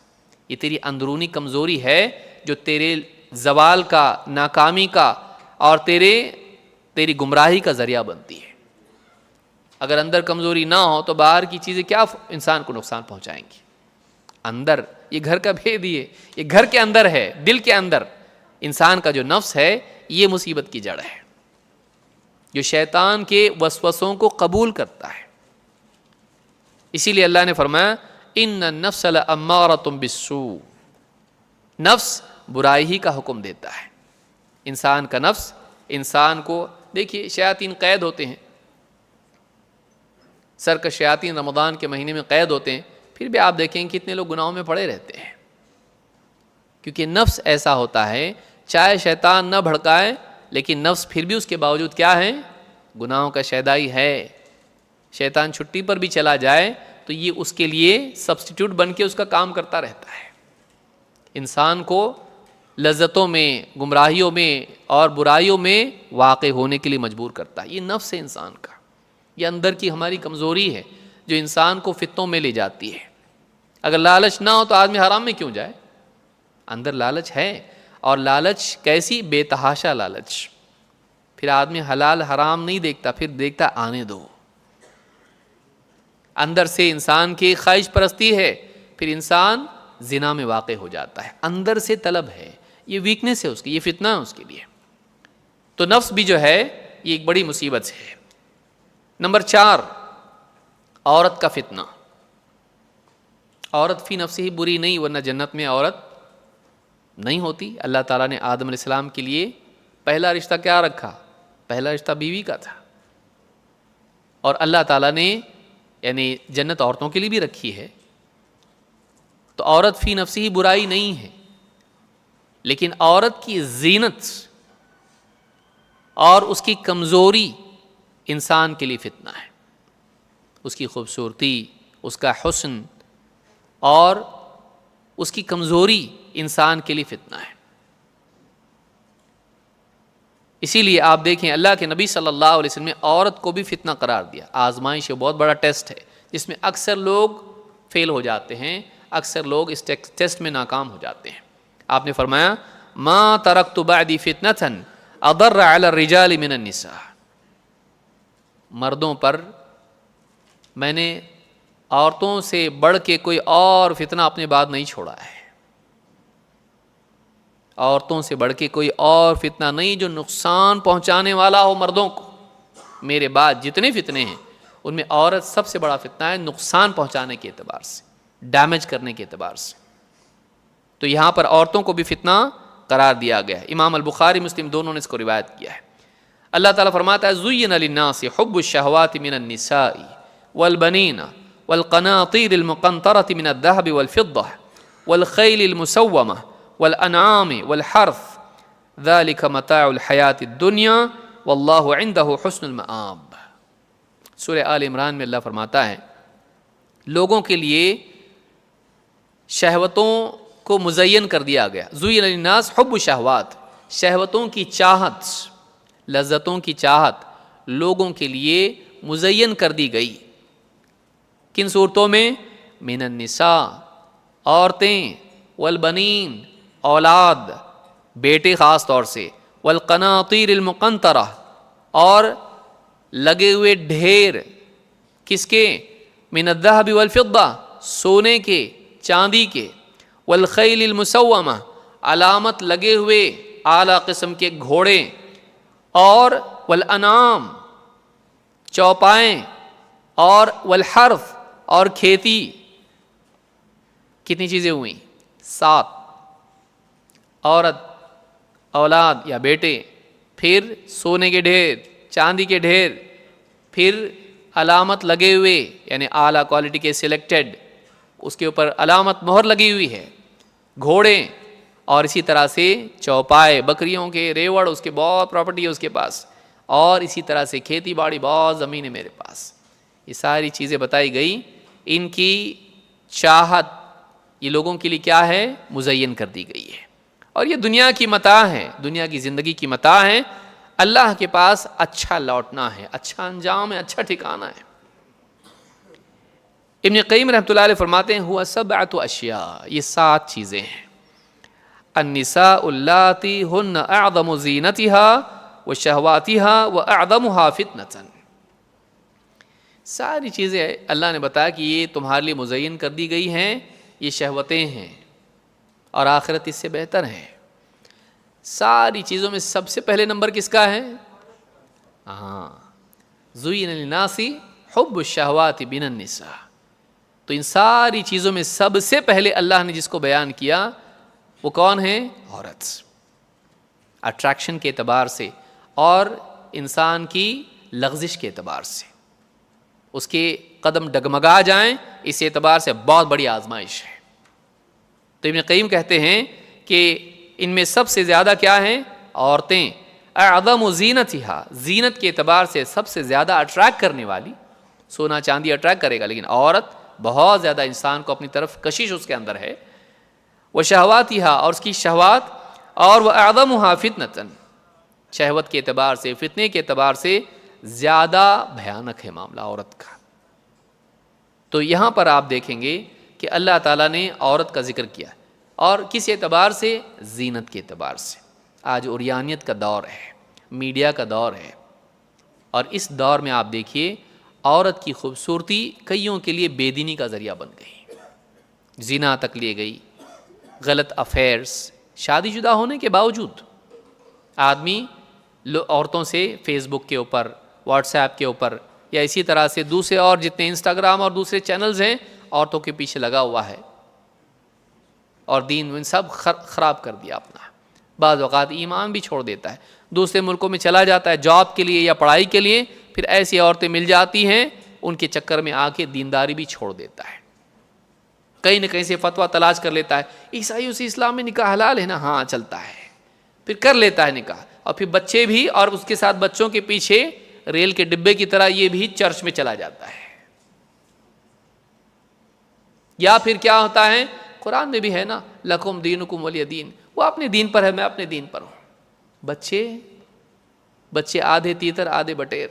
Speaker 1: یہ تیری اندرونی کمزوری ہے جو تیرے زوال کا، ناکامی کا اور تیری گمراہی کا ذریعہ بنتی ہے. اگر اندر کمزوری نہ ہو تو باہر کی چیزیں کیا انسان کو نقصان پہنچائیں گی. اندر یہ گھر کا بھید ہی ہے، یہ گھر کے اندر ہے، دل کے اندر. انسان کا جو نفس ہے یہ مصیبت کی جڑ ہے، جو شیطان کے وسوسوں کو قبول کرتا ہے. اسی لیے اللہ نے فرمایا ان النفس لامارۃ بالسوء. نفس برائی ہی کا حکم دیتا ہے. انسان کا نفس انسان کو، دیکھیے شیاطین قید ہوتے ہیں، سرکش شیاطین رمضان کے مہینے میں قید ہوتے ہیں، پھر بھی آپ دیکھیں کتنے لوگ گناہوں میں پڑے رہتے ہیں. کیونکہ نفس ایسا ہوتا ہے، چاہے شیطان نہ بھڑکائے لیکن نفس پھر بھی اس کے باوجود کیا ہے؟ گناہوں کا شیدائی ہے. شیطان چھٹی پر بھی چلا جائے تو یہ اس کے لیے سبسٹیٹیوٹ بن کے اس کا کام کرتا رہتا ہے. انسان کو لذتوں میں، گمراہیوں میں اور برائیوں میں واقع ہونے کے لیے مجبور کرتا ہے. یہ نفس ہے انسان کا، یہ اندر کی ہماری کمزوری ہے جو انسان کو فتنوں میں لے جاتی ہے. اگر لالچ نہ ہو تو آدمی حرام میں کیوں جائے؟ اندر لالچ ہے، اور لالچ کیسی؟ بے تحاشا لالچ. پھر آدمی حلال حرام نہیں دیکھتا، پھر دیکھتا آنے دو. اندر سے انسان کی خواہش پرستی ہے، پھر انسان زنا میں واقع ہو جاتا ہے. اندر سے طلب ہے، یہ ویکنس ہے اس کی، یہ فتنہ ہے اس کے لیے. تو نفس بھی جو ہے یہ ایک بڑی مصیبت ہے. نمبر 4، عورت کا فتنہ. عورت فی نفس ہی بری نہیں، ورنہ جنت میں عورت نہیں ہوتی. اللہ تعالیٰ نے آدم علیہ السلام کے لیے پہلا رشتہ کیا رکھا؟ پہلا رشتہ بیوی کا تھا. اور اللہ تعالیٰ نے یعنی جنت عورتوں کے لیے بھی رکھی ہے. تو عورت فی نفس ہی برائی نہیں ہے، لیکن عورت کی زینت اور اس کی کمزوری انسان کے لیے فتنہ ہے. اس کی خوبصورتی، اس کا حسن اور اس کی کمزوری انسان کے لیے فتنہ ہے. اسی لیے آپ دیکھیں اللہ کے نبی صلی اللہ علیہ وسلم نے عورت کو بھی فتنہ قرار دیا. آزمائش ہے، بہت بڑا ٹیسٹ ہے جس میں اکثر لوگ فیل ہو جاتے ہیں، اکثر لوگ اس ٹیسٹ میں ناکام ہو جاتے ہیں. آپ نے فرمایا ما ترکت بعدی فتنة اضر علی الرجال من النساء. مردوں پر میں نے عورتوں سے بڑھ کے کوئی اور فتنہ اپنے بعد نہیں چھوڑا ہے. عورتوں سے بڑھ کے کوئی اور فتنہ نہیں جو نقصان پہنچانے والا ہو مردوں کو. میرے بعد جتنے فتنے ہیں ان میں عورت سب سے بڑا فتنہ ہے، نقصان پہنچانے کے اعتبار سے، ڈیمیج کرنے کے اعتبار سے. تو یہاں پر عورتوں کو بھی فتنہ قرار دیا گیا ہے. امام البخاری مسلم دونوں نے اس کو روایت کیا ہے. اللہ تعالیٰ فرماتا ہے زُيِّنَ لِلنَّاسِ حُبُّ الشَّهَوَاتِ مِنَ النِّسَاءِ وَالْبَنِينَ وَالْقَنَاطِيرِ الْمُقَنطَرَةِ مِنَ الذَّهَبِ وَالْفِضَّةِ وَالْخَيْلِ الْمُسَوَّمَةِ والانعام والحرث ذلك متاع الحیات الدنیا واللہ عنده حسن المآب. سورہ آل عمران میں اللہ فرماتا ہے لوگوں کے لیے شہوتوں کو مزین کر دیا گیا. زُيِّنَ للناس حب الشہوات. شہوتوں کی چاہت، لذتوں کی چاہت لوگوں کے لیے مزین کر دی گئی. کن صورتوں میں؟ من النساء، عورتیں، والبنین، اولاد، بیٹے خاص طور سے، والقناطیر المقنطرہ، اور لگے ہوئے ڈھیر، کس کے؟ من الذهب والفضہ، سونے کے، چاندی کے، والخیل المسومہ، علامت لگے ہوئے اعلیٰ قسم کے گھوڑے، اور والانعام، چوپائیں، اور والحرث، اور کھیتی. کتنی چیزیں ہوئیں؟ 7. عورت، اولاد یا بیٹے، پھر سونے کے ڈھیر، چاندی کے ڈھیر، پھر علامت لگے ہوئے یعنی اعلیٰ کوالٹی کے سلیکٹڈ، اس کے اوپر علامت مہر لگی ہوئی ہے، گھوڑے، اور اسی طرح سے چوپائے، بکریوں کے ریوڑ، اس کے بہت پراپرٹی ہے اس کے پاس، اور اسی طرح سے کھیتی باڑی، بہت زمین ہے میرے پاس. یہ ساری چیزیں بتائی گئی. ان کی چاہت یہ لوگوں کے لیے کیا ہے؟ مزین کر دی گئی ہے. اور یہ دنیا کی متاع ہے، دنیا کی زندگی کی متاع ہے. اللہ کے پاس اچھا لوٹنا ہے، اچھا انجام ہے، اچھا ٹھکانہ ہے. ابن قیم رحمۃ اللہ علیہ فرماتے ہیں ہوا 7 اشیاء، یہ 7 چیزیں ہیں. النساء اللاتی ہن اعظم زینتها وشہواتها واعظمها فتنة. ساری چیزیں اللہ نے بتایا کہ یہ تمہارے لیے مزین کر دی گئی ہیں، یہ شہوتیں ہیں اور آخرت اس سے بہتر ہے. ساری چیزوں میں سب سے پہلے نمبر کس کا ہے؟ زین للناس حب الشہوات من النساء. تو ان ساری چیزوں میں سب سے پہلے اللہ نے جس کو بیان کیا وہ کون ہے؟ عورت. اٹریکشن کے اعتبار سے اور انسان کی لغزش کے اعتبار سے، اس کے قدم ڈگمگا جائیں، اس اعتبار سے بہت بڑی آزمائش ہے. تو ابن قیم کہتے ہیں کہ ان میں سب سے زیادہ کیا ہیں؟ عورتیں. اعظم زینتها، زینت کے اعتبار سے سب سے زیادہ اٹریکٹ کرنے والی. سونا چاندی اٹریکٹ کرے گا، لیکن عورت بہت زیادہ انسان کو اپنی طرف کشش اس کے اندر ہے. وشہواتها، اور اس کی شہوات، اور واعظمها فتنة، شہوت کے اعتبار سے، فتنے کے اعتبار سے زیادہ بھیانک ہے معاملہ عورت کا. تو یہاں پر آپ دیکھیں گے کہ اللہ تعالیٰ نے عورت کا ذکر کیا، اور کس اعتبار سے؟ زینت کے اعتبار سے. آج عریانیت کا دور ہے، میڈیا کا دور ہے، اور اس دور میں آپ دیکھیے عورت کی خوبصورتی کئیوں کے لیے بے دینی کا ذریعہ بن گئی، زنا تک لے گئی، غلط افیئرس. شادی شدہ ہونے کے باوجود آدمی عورتوں سے فیس بک کے اوپر، واٹس ایپ کے اوپر، یا اسی طرح سے دوسرے اور جتنے انسٹاگرام اور دوسرے چینلز ہیں، عورتوں کے پیچھے لگا ہوا ہے، اور دین ان سب خراب کر دیا اپنا. بعض اوقات ایمان بھی چھوڑ دیتا ہے، دوسرے ملکوں میں چلا جاتا ہے جاب کے لیے یا پڑھائی کے لیے، پھر ایسی عورتیں مل جاتی ہیں، ان کے چکر میں آ کے دینداری بھی چھوڑ دیتا ہے. کہیں نہ کہیں سے فتویٰ تلاش کر لیتا ہے، عیسائیوں سے اسلام میں نکاح حلال ہے نا، ہاں چلتا ہے، پھر کر لیتا ہے نکاح. اور پھر بچے بھی، اور اس کے ساتھ بچوں کے پیچھے ریل کے ڈبے کی طرح یہ بھی چرچ میں چلا جاتا ہے. یا پھر کیا ہوتا ہے، قرآن میں بھی ہے نا، لکم دینکم ولی دین، وہ اپنے دین پر ہے، میں اپنے دین پر ہوں. بچے آدھے تیتر آدھے بٹیر،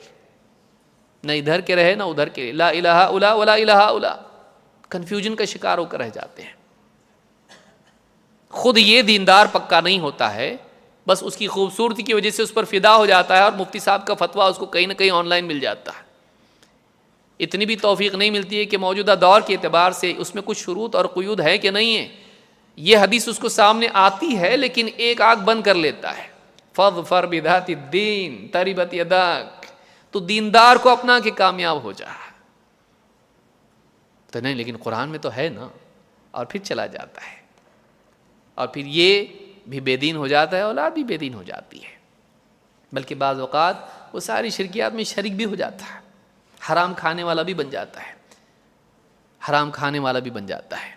Speaker 1: نہ ادھر کے رہے نہ ادھر کے، لا الہ الا ولا الہ الا، کنفیوژن کا شکار ہو کر رہ جاتے ہیں. خود یہ دیندار پکا نہیں ہوتا ہے، بس اس کی خوبصورتی کی وجہ سے اس پر فدا ہو جاتا ہے، اور مفتی صاحب کا فتویٰ اس کو کہیں نہ کہیں آن لائن مل جاتا ہے. اتنی بھی توفیق نہیں ملتی ہے کہ موجودہ دور کے اعتبار سے اس میں کچھ شروط اور قیود ہے کہ نہیں ہے. یہ حدیث اس کو سامنے آتی ہے لیکن ایک آنکھ بند کر لیتا ہے، فاظفر بذات الدین تربت یداک، تو دیندار کو اپنا کے کامیاب ہو جا. تو نہیں، لیکن قرآن میں تو ہے نا، اور پھر چلا جاتا ہے، اور پھر یہ بھی بے دین ہو جاتا ہے، اولاد بھی بے دین ہو جاتی ہے، بلکہ بعض اوقات وہ ساری شرکیات میں شریک بھی ہو جاتا ہے، حرام کھانے والا بھی بن جاتا ہے، حرام کھانے والا بھی بن جاتا ہے.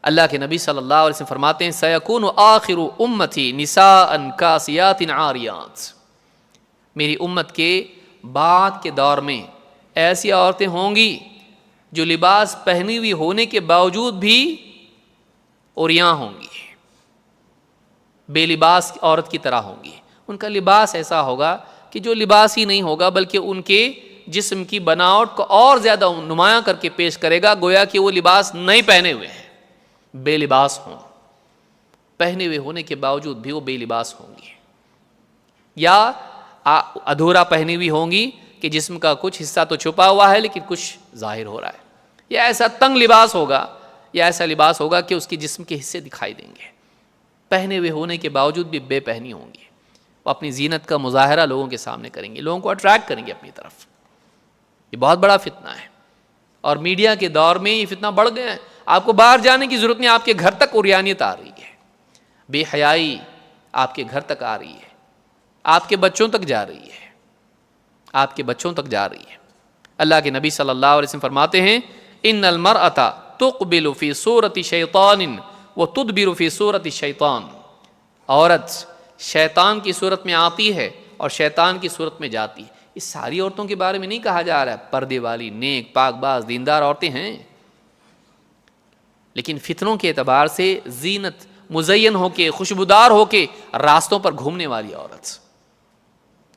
Speaker 1: اللہ کے نبی صلی اللہ علیہ وسلم فرماتے ہیں سیکون آخر امتی نساء کاسیات عاریات، میری امت کے بعد کے دور میں ایسی عورتیں ہوں گی جو لباس پہنی ہوئی ہونے کے باوجود بھی عریاں ہوں گی. بے لباس عورت کی طرح ہوں گی. ان کا لباس ایسا ہوگا کہ جو لباس ہی نہیں ہوگا بلکہ ان کے جسم کی بناوٹ کو اور زیادہ نمایاں کر کے پیش کرے گا، گویا کہ وہ لباس نہیں پہنے ہوئے ہیں، بے لباس ہوں. پہنے ہوئے ہونے کے باوجود بھی وہ بے لباس ہوں گی، یا ادھورا پہنی ہوئی ہوں گی کہ جسم کا کچھ حصہ تو چھپا ہوا ہے لیکن کچھ ظاہر ہو رہا ہے، یا ایسا تنگ لباس ہوگا، یا ایسا لباس ہوگا کہ اس کی جسم کے حصے دکھائی دیں گے. پہنے ہوئے ہونے کے باوجود بھی بے پہنی ہوں گی. وہ اپنی زینت کا مظاہرہ لوگوں کے سامنے کریں گے، لوگوں کو اٹریکٹ کریں گے اپنی طرف. یہ بہت بڑا فتنہ ہے، اور میڈیا کے دور میں یہ فتنہ بڑھ گیا ہے. آپ کو باہر جانے کی ضرورت نہیں، آپ کے گھر تک عریانیت آ رہی ہے، بے حیائی آپ کے گھر تک آ رہی ہے، آپ کے بچوں تک جا رہی ہے، آپ کے بچوں تک جا رہی ہے. اللہ کے نبی صلی اللہ علیہ وسلم فرماتے ہیں ان المرأة تقبل فی صورت شیطان وتدبر فی صورت شیطان. عورت شیطان کی صورت میں آتی ہے اور شیطان کی صورت میں جاتی ہے. اس ساری عورتوں کے بارے میں نہیں کہا جا رہا ہے، پردے والی نیک پاک باز دیندار عورتیں ہیں، لیکن فتنوں کے اعتبار سے زینت مزین ہو کے خوشبودار ہو کے راستوں پر گھومنے والی عورت.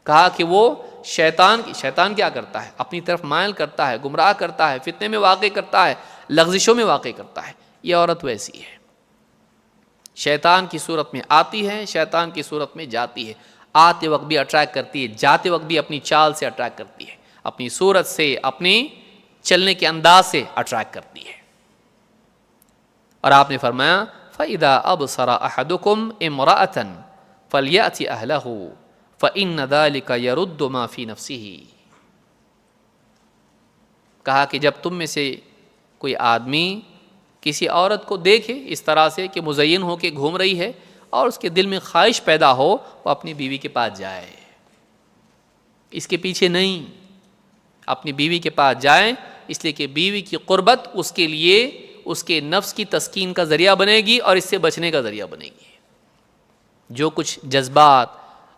Speaker 1: کہا کہ وہ شیطان کیا کرتا ہے؟ اپنی طرف مائل کرتا ہے، گمراہ کرتا ہے، فتنے میں واقع کرتا ہے، لغزشوں میں واقع کرتا ہے. یہ عورت ویسی ہے، شیطان کی صورت میں آتی ہے، شیطان کی صورت میں جاتی ہے. آتے وقت بھی اٹریکٹ کرتی ہے، جاتے وقت بھی اپنی چال سے اٹریکٹ کرتی ہے، اپنی صورت سے، اپنی چلنے کے انداز سے اٹریکٹ کرتی ہے. اور آپ نے فرمایا فَإِذَا أَبْصَرَ أَحَدُكُمْ امْرَأَةً فَلْيَأْتِ أَهْلَهُ فَإِنَّ ذَلِكَ يَرُدُّ مَا فِي نَفْسِهِ. کہا کہ جب تم میں سے کوئی آدمی کسی عورت کو دیکھے اس طرح سے کہ مزین ہو کے گھوم رہی ہے اور اس کے دل میں خواہش پیدا ہو، وہ اپنی بیوی کے پاس جائے، اس کے پیچھے نہیں، اپنی بیوی کے پاس جائیں، اس لیے کہ بیوی کی قربت اس کے لیے اس کے نفس کی تسکین کا ذریعہ بنے گی اور اس سے بچنے کا ذریعہ بنے گی. جو کچھ جذبات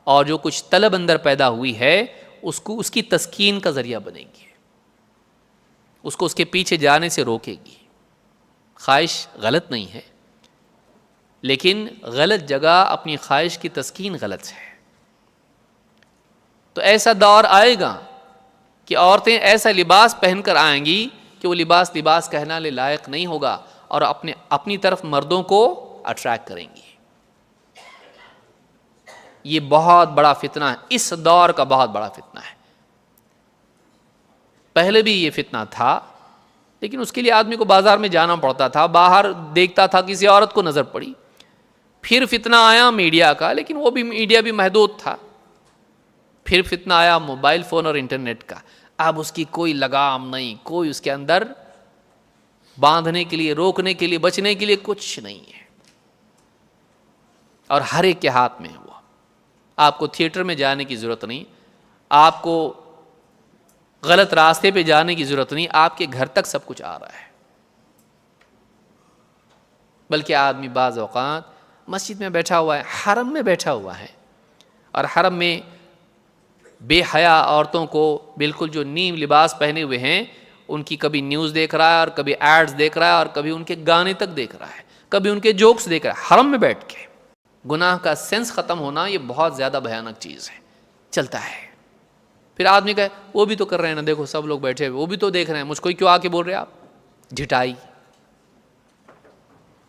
Speaker 1: اور جو کچھ طلب اندر پیدا ہوئی ہے اس کی تسکین کا ذریعہ بنے گی، اس کو اس کے پیچھے جانے سے روکے گی. خواہش غلط نہیں ہے، لیکن غلط جگہ اپنی خواہش کی تسکین غلط ہے. تو ایسا دور آئے گا کہ عورتیں ایسا لباس پہن کر آئیں گی کہ وہ لباس کہنے لائق نہیں ہوگا اور اپنی طرف مردوں کو اٹریکٹ کریں گی. یہ بہت بڑا فتنہ ہے، اس دور کا بہت بڑا فتنہ ہے. پہلے بھی یہ فتنہ تھا، لیکن اس کے لیے آدمی کو بازار میں جانا پڑتا تھا، باہر دیکھتا تھا کسی عورت کو نظر پڑی. پھر فتنہ آیا میڈیا کا، لیکن وہ بھی میڈیا بھی محدود تھا. پھر فتنہ آیا موبائل فون اور انٹرنیٹ کا. اب اس کی کوئی لگام نہیں، کوئی اس کے اندر باندھنے کے لیے، روکنے کے لیے، بچنے کے لیے کچھ نہیں ہے، اور ہر ایک کے ہاتھ میں ہے وہ. آپ کو تھیٹر میں جانے کی ضرورت نہیں، آپ کو غلط راستے پہ جانے کی ضرورت نہیں، آپ کے گھر تک سب کچھ آ رہا ہے. بلکہ آدمی بعض اوقات مسجد میں بیٹھا ہوا ہے، حرم میں بیٹھا ہوا ہے، اور حرم میں بے حیا عورتوں کو بالکل جو نیم لباس پہنے ہوئے ہیں ان کی کبھی نیوز دیکھ رہا ہے، اور کبھی ایڈز دیکھ رہا ہے، اور کبھی ان کے گانے تک دیکھ رہا ہے، کبھی ان کے جوکس دیکھ رہا ہے، حرم میں بیٹھ کے. گناہ کا سینس ختم ہونا یہ بہت زیادہ بھیانک چیز ہے، چلتا ہے. پھر آدمی کہے وہ بھی تو کر رہے ہیں نا، دیکھو سب لوگ بیٹھے ہوئے وہ بھی تو دیکھ رہے ہیں، مجھ کو کیوں آ کے بول رہے ہیں آپ؟ جھٹائی.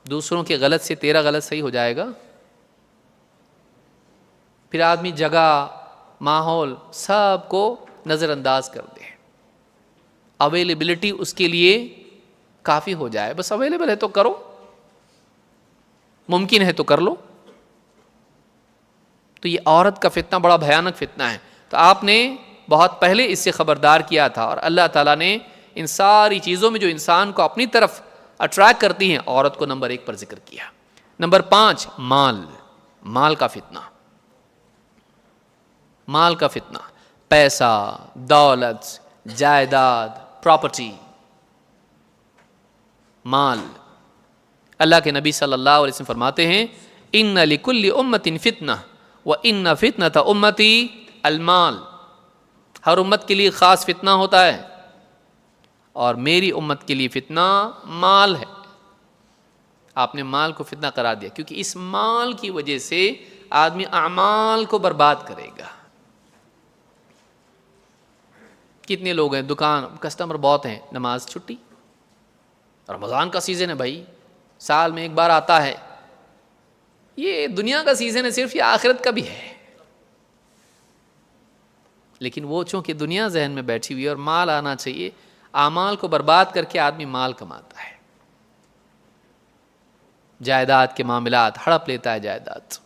Speaker 1: دوسروں کے غلط سے تیرا غلط صحیح ہو جائے گا. پھر آدمی جگہ، ماحول سب کو نظر انداز کر دے. اویلیبلٹی اس کے لیے کافی ہو جائے، بس اویلیبل ہے تو کرو، ممکن ہے تو کر لو. تو یہ عورت کا فتنہ بڑا بھیانک فتنہ ہے. تو آپ نے بہت پہلے اس سے خبردار کیا تھا، اور اللہ تعالیٰ نے ان ساری چیزوں میں جو انسان کو اپنی طرف اٹریکٹ کرتی ہیں، عورت کو نمبر 1 پر ذکر کیا. نمبر 5 مال کا فتنہ. مال کا فتنہ، پیسہ، دولت، جائیداد، پراپرٹی، مال. اللہ کے نبی صلی اللہ علیہ وسلم فرماتے ہیں ان لکل امت فتنہ وان فتنۃ امتی المال. ہر امت کے لیے خاص فتنہ ہوتا ہے، اور میری امت کے لیے فتنہ مال ہے. آپ نے مال کو فتنہ قرار دیا، کیونکہ اس مال کی وجہ سے آدمی اعمال کو برباد کرے گا۔ کتنے لوگ ہیں، دکان کسٹمر بہت ہیں، نماز چھٹی، رمضان کا سیزن ہے بھائی، سال میں ایک بار آتا ہے، یہ دنیا کا سیزن ہے صرف، یہ آخرت کا بھی ہے، لیکن وہ چونکہ دنیا ذہن میں بیٹھی ہوئی ہے اور مال آنا چاہیے، اعمال کو برباد کر کے آدمی مال کماتا ہے، جائیداد کے معاملات، ہڑپ لیتا ہے جائیداد،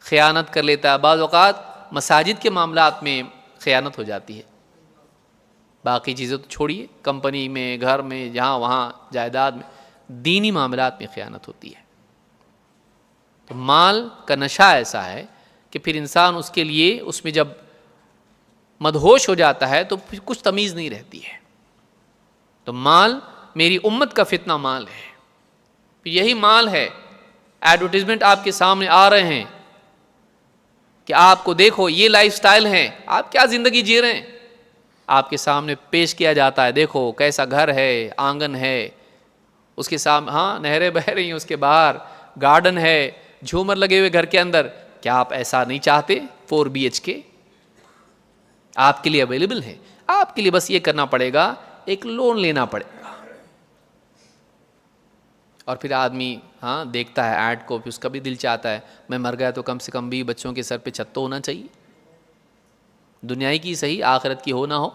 Speaker 1: خیانت کر لیتا ہے، بعض اوقات مساجد کے معاملات میں خیانت ہو جاتی ہے، باقی چیزیں تو چھوڑیے، کمپنی میں، گھر میں، جہاں وہاں، جائیداد میں، دینی معاملات میں خیانت ہوتی ہے۔ تو مال کا نشہ ایسا ہے کہ پھر انسان اس کے لیے، اس میں جب مدہوش ہو جاتا ہے تو پھر کچھ تمیز نہیں رہتی ہے۔ تو مال، میری امت کا فتنہ مال ہے، یہی مال ہے، ایڈورٹیزمنٹ آپ کے سامنے آ رہے ہیں کہ آپ کو دیکھو یہ لائف سٹائل ہے، آپ کیا زندگی جی رہے ہیں، آپ کے سامنے پیش کیا جاتا ہے، دیکھو کیسا گھر ہے، آنگن ہے، اس کے سامنے ہاں نہریں بہہ رہی ہیں، اس کے باہر گارڈن ہے، جھومر لگے ہوئے گھر کے اندر، کیا آپ ایسا نہیں چاہتے؟ 4 BHK آپ کے لیے اویلیبل ہے، آپ کے لیے بس یہ کرنا پڑے گا، ایک لون لینا پڑے گا۔ اور پھر آدمی ہاں دیکھتا ہے ایڈ کو، پھر اس کا بھی دل چاہتا ہے میں مر گیا تو کم سے کم بھی بچوں کے سر پہ چھت تو ہونا چاہیے، دنیائی کی صحیح، آخرت کی ہو نہ ہو،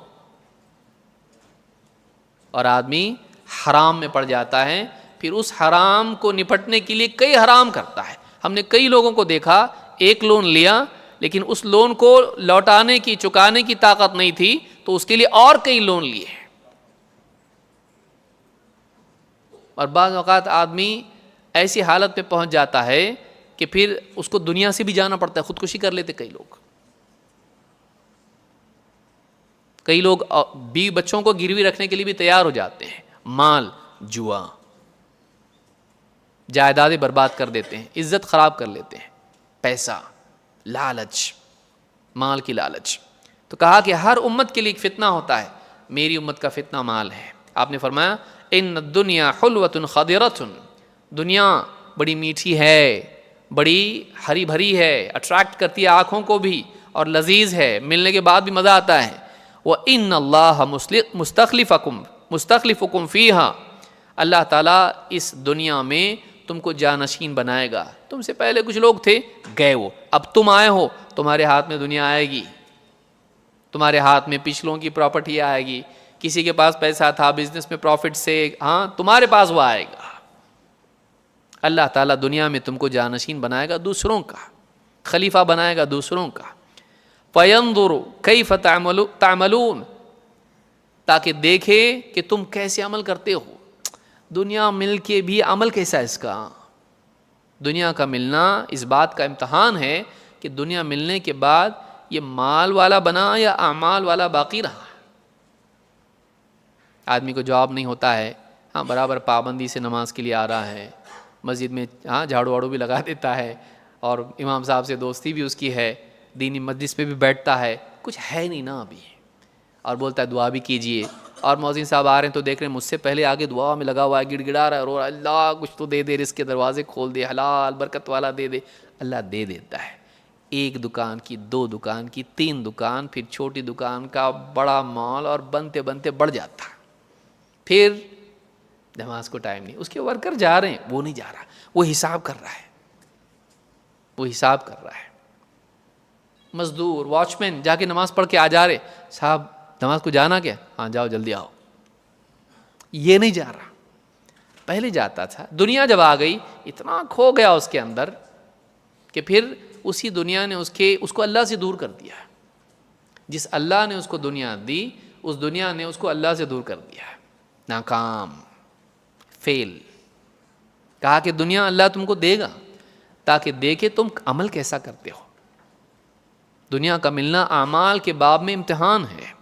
Speaker 1: اور آدمی حرام میں پڑ جاتا ہے، پھر اس حرام کو نپٹنے کے لیے کئی حرام کرتا ہے۔ ہم نے کئی لوگوں کو دیکھا، ایک لون لیا لیکن اس لون کو لوٹانے کی، چکانے کی طاقت نہیں تھی، تو اس کے لیے اور کئی لون لیے۔ اور بعض اوقات آدمی ایسی حالت پہ پہنچ جاتا ہے کہ پھر اس کو دنیا سے بھی جانا پڑتا ہے، خودکشی کر لیتے کئی لوگ بیوی بچوں کو گروی رکھنے کے لیے بھی تیار ہو جاتے ہیں، مال، جوا، جائیدادیں برباد کر دیتے ہیں، عزت خراب کر لیتے ہیں، پیسہ، لالچ، مال کی لالچ۔ تو کہا کہ ہر امت کے لیے ایک فتنہ ہوتا ہے، میری امت کا فتنہ مال ہے۔ آپ نے فرمایا ان الدنیا حلوۃ خضرۃ، دنیا بڑی میٹھی ہے، بڑی ہری بھری ہے، اٹریکٹ کرتی ہے آنکھوں کو بھی، اور لذیذ ہے، ملنے کے بعد بھی مزہ آتا ہے۔ وَإِنَّ اللَّهَ مُسْتَخْلِفُكُمْ فِيهَا، اللہ تعالیٰ اس دنیا میں تم کو جانشین بنائے گا۔ تم سے پہلے کچھ لوگ تھے، گئے وہ، اب تم آئے ہو، تمہارے ہاتھ میں دنیا آئے گی، تمہارے ہاتھ میں پچھلوں کی پراپرٹی آئے گی، کسی کے پاس پیسہ تھا بزنس میں پروفٹ سے، ہاں تمہارے پاس وہ آئے گا۔ اللہ تعالیٰ دنیا میں تم کو جانشین بنائے گا دوسروں کا، خلیفہ بنائے گا دوسروں کا۔ فَيَنْظُرُ كَيْفَ تَعْمَلُونَ، تاکہ دیکھے کہ تم کیسے عمل کرتے ہو۔ دنیا مل کے بھی عمل کیسا ہے اس کا؟ دنیا کا ملنا اس بات کا امتحان ہے کہ دنیا ملنے کے بعد یہ مال والا بنا یا اعمال والا باقی رہا۔ آدمی کو جواب نہیں ہوتا ہے، ہاں برابر پابندی سے نماز کے لیے آ رہا ہے، مسجد میں ہاں جھاڑو واڑو بھی لگا دیتا ہے، اور امام صاحب سے دوستی بھی اس کی ہے، دینی مجلس میں بھی بیٹھتا ہے، کچھ ہے نہیں نا ابھی، اور بولتا ہے دعا بھی کیجئے، اور مؤذن صاحب آ رہے ہیں تو دیکھ رہے ہیں مجھ سے پہلے آگے دعا میں لگا ہوا ہے، گڑ گڑا رہا ہے، رو رہا ہے، اللہ کچھ تو دے دے، رزق کے دروازے کھول دے، حلال برکت والا دے دے۔ اللہ دے دیتا ہے، ایک دکان کی، 2 دکان کی، 3 دکان، پھر چھوٹی دکان کا بڑا مال، اور بنتے بنتے بڑھ جاتا۔ پھر نماز کو ٹائم نہیں، اس کے ورکر جا رہے ہیں، وہ نہیں جا رہا، وہ حساب کر رہا ہے، وہ حساب کر رہا ہے۔ مزدور، واچ مین جا کے نماز پڑھ کے آ جا رہے، صاحب نماز کو جانا کیا؟ ہاں جاؤ جلدی آؤ، یہ نہیں جا رہا، پہلے جاتا تھا۔ دنیا جب آ گئی اتنا کھو گیا اس کے اندر کہ پھر اسی دنیا نے اس کو اللہ سے دور کر دیا۔ جس اللہ نے اس کو دنیا دی، اس دنیا نے اس کو اللہ سے دور کر دیا، ناکام، فیل۔ کہا کہ دنیا اللہ تم کو دے گا تاکہ دیکھے تم عمل کیسا کرتے ہو۔ دنیا کا ملنا اعمال کے باب میں امتحان ہے۔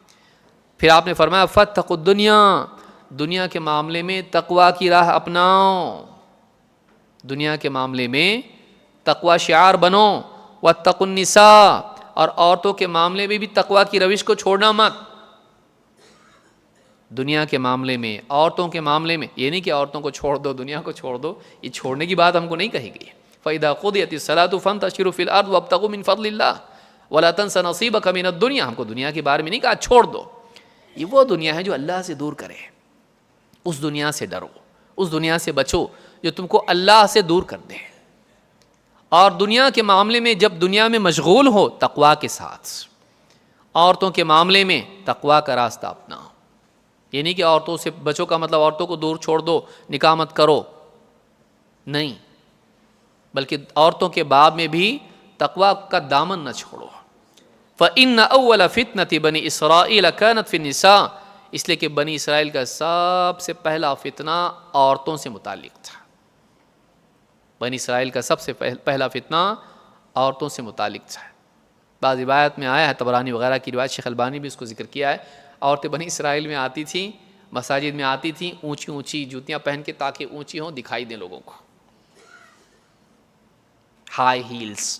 Speaker 1: پھر آپ نے فرمایا فاتقوا الدنیا، دنیا کے معاملے میں تقوی کی راہ اپناؤ، دنیا کے معاملے میں تقوی شعار بنو، واتقوا النساء، اور عورتوں کے معاملے میں بھی تقوی کی روش کو چھوڑنا مت۔ دنیا کے معاملے میں، عورتوں کے معاملے میں، یہ نہیں کہ عورتوں کو چھوڑ دو، دنیا کو چھوڑ دو، یہ چھوڑنے کی بات ہم کو نہیں کہی گئی۔ فَإِذَا قُضِيَتِ الصَّلَاةُ فَانتَشِرُوا فِي الْأَرْضِ وَابْتَغُوا مِن فَضْلِ اللَّهِ وَلَا تَنْسَ نَصِيبَكَ مِنَ الدُّنْيَا، ہم کو دنیا کے بارے میں نہیں کہا چھوڑ دو، یہ وہ دنیا ہے جو اللہ سے دور کرے، اس دنیا سے ڈرو، اس دنیا سے بچو جو تم کو اللہ سے دور کر دے۔ اور دنیا کے معاملے میں جب دنیا میں مشغول ہو تقویٰ کے ساتھ، عورتوں کے معاملے میں تقویٰ کا راستہ اپناؤ۔ یہ نہیں کہ عورتوں سے بچو کا مطلب عورتوں کو دور چھوڑ دو، نکاح مت کرو، نہیں، بلکہ عورتوں کے باب میں بھی تقویٰ کا دامن نہ چھوڑو۔ فَإِنَّ أَوَّلَ فِتْنَةِ بَنِي إِسْرَائِيلَ كَانَتْ فِي النِّسَاءِ، اس لیے کہ بنی اسرائیل کا سب سے پہلا فتنہ عورتوں سے متعلق تھا۔ بنی اسرائیل کا سب سے پہلا فتنہ عورتوں سے متعلق تھا۔ بعض روایت میں آیا ہے، طبرانی وغیرہ کی روایت، شیخ البانی بھی اس کو ذکر کیا ہے، عورتیں بنی اسرائیل میں آتی تھیں، مساجد میں آتی تھیں اونچی اونچی جوتیاں پہن کے تاکہ اونچی ہوں، دکھائی دیں لوگوں کو، ہائی ہیلز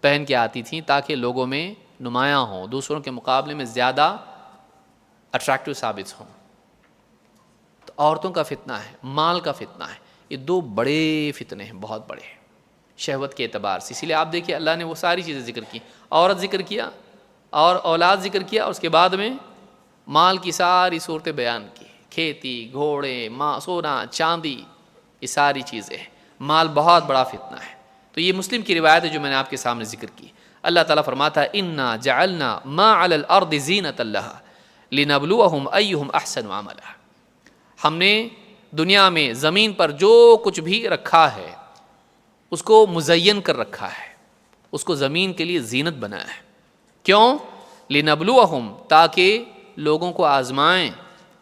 Speaker 1: پہن کے آتی تھیں تاکہ لوگوں میں نمایاں ہوں، دوسروں کے مقابلے میں زیادہ اٹریکٹیو ثابت ہوں۔ تو عورتوں کا فتنہ ہے، مال کا فتنہ ہے، یہ دو بڑے فتنے ہیں، بہت بڑے شہوت کے اعتبار سے۔ اسی لیے آپ دیکھیے اللہ نے وہ ساری چیزیں ذکر کی، عورت ذکر کیا اور اولاد ذکر کیا، اور اس کے بعد میں مال کی ساری صورتیں بیان کی، کھیتی، گھوڑے، سونا، چاندی، یہ ساری چیزیں، مال بہت بڑا فتنہ ہے۔ تو یہ مسلم کی روایت ہے جو میں نے آپ کے سامنے ذکر کی۔ اللہ تعالیٰ فرماتا ہے انا جعلنا ما علی الارض زینۃ لہا لنبلوہم ایہم احسن عملا، ہم نے دنیا میں زمین پر جو کچھ بھی رکھا ہے اس کو مزین کر رکھا ہے، اس کو زمین کے لیے زینت بنایا ہے۔ کیوں؟ لنبلوہم، تاکہ لوگوں کو آزمائیں،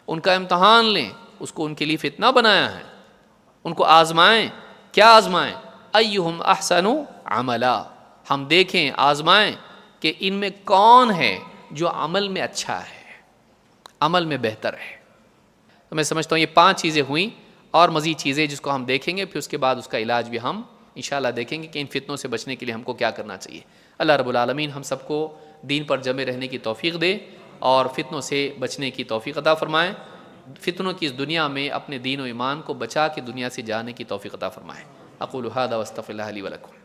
Speaker 1: ان کا امتحان لیں، اس کو ان کے لیے فتنہ بنایا ہے، ان کو آزمائیں۔ کیا آزمائیں؟ ایہم احسن عملا، ہم دیکھیں، آزمائیں کہ ان میں کون ہے جو عمل میں اچھا ہے، عمل میں بہتر ہے۔ تو میں سمجھتا ہوں یہ 5 چیزیں ہوئیں، اور مزید چیزیں جس کو ہم دیکھیں گے، پھر اس کے بعد اس کا علاج بھی ہم انشاءاللہ دیکھیں گے کہ ان فتنوں سے بچنے کے لیے ہم کو کیا کرنا چاہیے۔ اللہ رب العالمین ہم سب کو دین پر جمے رہنے کی توفیق دے اور فتنوں سے بچنے کی توفیق عطا فرمائے، فتنوں کی اس دنیا میں اپنے دین و ایمان کو بچا کے دنیا سے جانے کی توفیق عطا فرمائے۔ اقول ھذا واستغفر اللہ لی ولکم۔